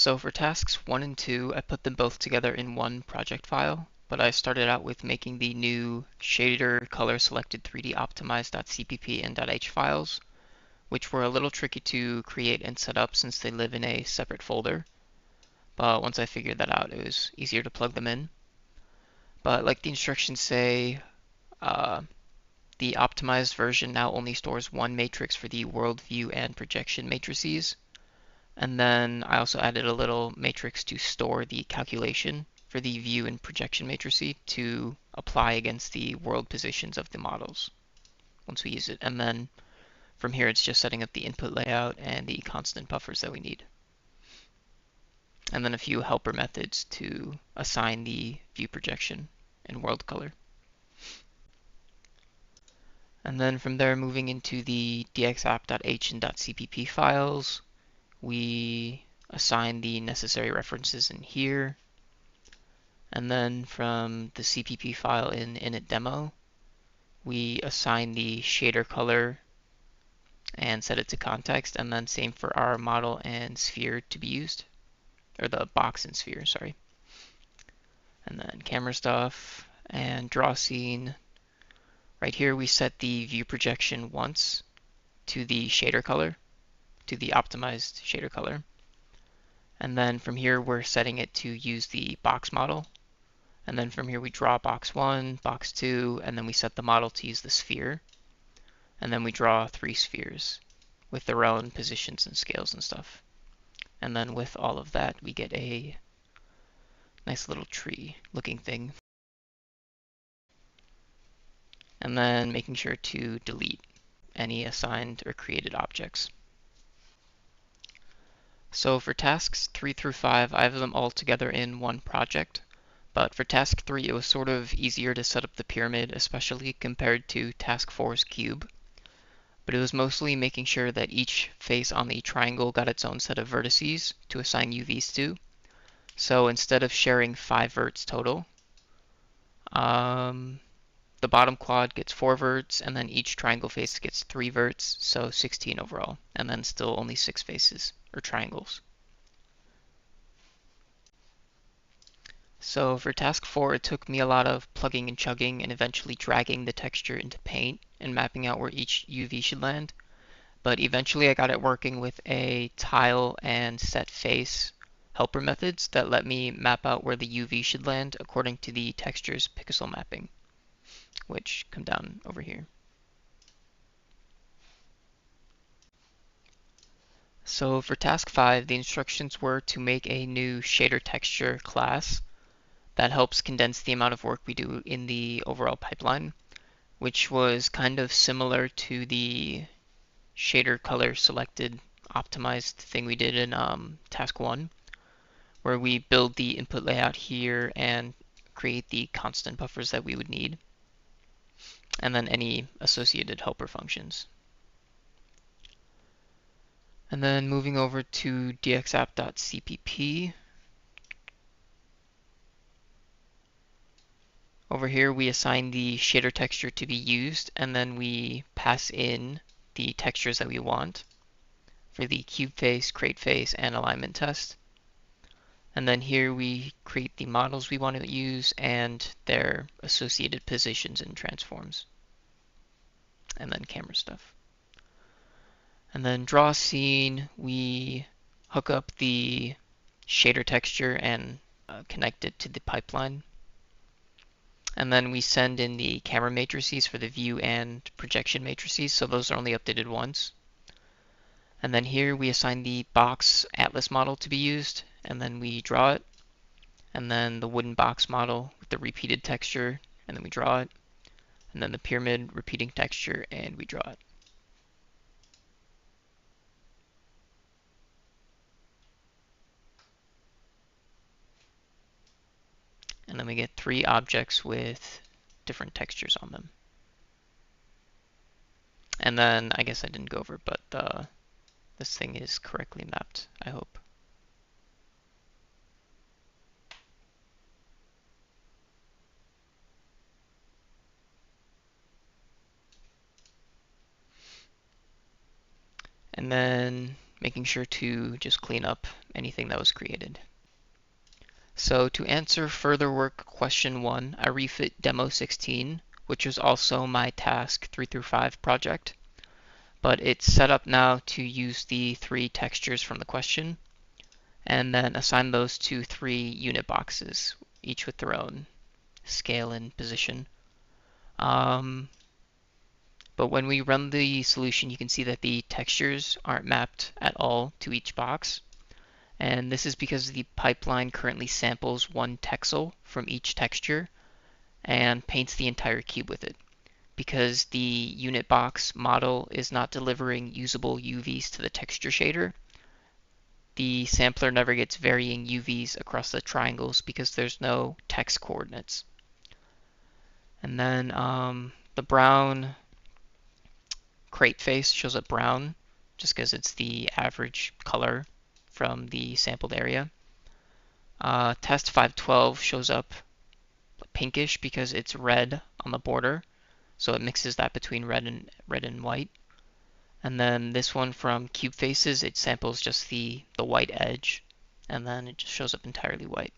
So for tasks 1 and 2, I put them both together in one project file, but I started out with making the new shader color selected 3D optimized.cpp and .h files, which were a little tricky to create and set up since they live in a separate folder. But once I figured that out, it was easier to plug them in. But like the instructions say, uh, the optimized version now only stores one matrix for the world view and projection matrices. And then I also added a little matrix to store the calculation for the view and projection matrices to apply against the world positions of the models once we use it. And then from here, it's just setting up the input layout and the constant buffers that we need. And then a few helper methods to assign the view projection and world color. And then from there, moving into the dxapp.h and .cpp files, we assign the necessary references in here. And then from the CPP file in init.demo, we assign the shader color and set it to context, and then same for our model and sphere to be used, or the box and sphere, sorry. And then camera stuff and draw scene. Right here we set the view projection once to the shader color, to the optimized shader color. And then from here we're setting it to use the box model. And then from here we draw box 1, box 2, and then we set the model to use the sphere. And then we draw 3 spheres with their own positions and scales and stuff. And then with all of that, we get a nice little tree looking thing. And then making sure to delete any assigned or created objects. So for tasks 3 through 5, I have them all together in one project. But for task 3, it was sort of easier to set up the pyramid, especially compared to task 4's cube. But it was mostly making sure that each face on the triangle got its own set of vertices to assign UVs to. So instead of sharing 5 verts total, the bottom quad gets 4 verts, and then each triangle face gets 3 verts, so 16 overall, and then still only 6 faces, or triangles. So for task 4, it took me a lot of plugging and chugging and eventually dragging the texture into Paint and mapping out where each UV should land. But eventually I got it working with a tile and set face helper methods that let me map out where the UV should land according to the texture's pixel mapping, which come down over here. So for task 5, the instructions were to make a new shader texture class that helps condense the amount of work we do in the overall pipeline, which was kind of similar to the shader color selected optimized thing we did in task 1, where we build the input layout here and create the constant buffers that we would need, and then any associated helper functions. And then moving over to dxapp.cpp, over here we assign the shader texture to be used, and then we pass in the textures that we want for the cube face, crate face, and alignment test. And then here we create the models we want to use and their associated positions and transforms. And then camera stuff. And then draw scene, we hook up the shader texture and connect it to the pipeline. And then we send in the camera matrices for the view and projection matrices, so those are only updated once. And then here we assign the box atlas model to be used, and then we draw it. And then the wooden box model with the repeated texture, and then we draw it. And then the pyramid repeating texture, and we draw it. And then we get 3 objects with different textures on them. And then I guess I didn't go over, but this thing is correctly mapped, I hope. And then making sure to just clean up anything that was created. So to answer further work question 1, I refit demo 16, which was also my task 3 through 5 project, but it's set up now to use the 3 textures from the question, and then assign those to 3 unit boxes, each with their own scale and position. But when we run the solution, you can see that the textures aren't mapped at all to each box. And this is because the pipeline currently samples 1 texel from each texture and paints the entire cube with it. Because the unit box model is not delivering usable UVs to the texture shader, the sampler never gets varying UVs across the triangles because there's no text coordinates. And then the brown crate face shows up brown just because it's the average color from the sampled area. Test 512 shows up pinkish because it's red on the border, so it mixes that between red and white. And then this one from cube faces, it samples just the white edge, and then it just shows up entirely white.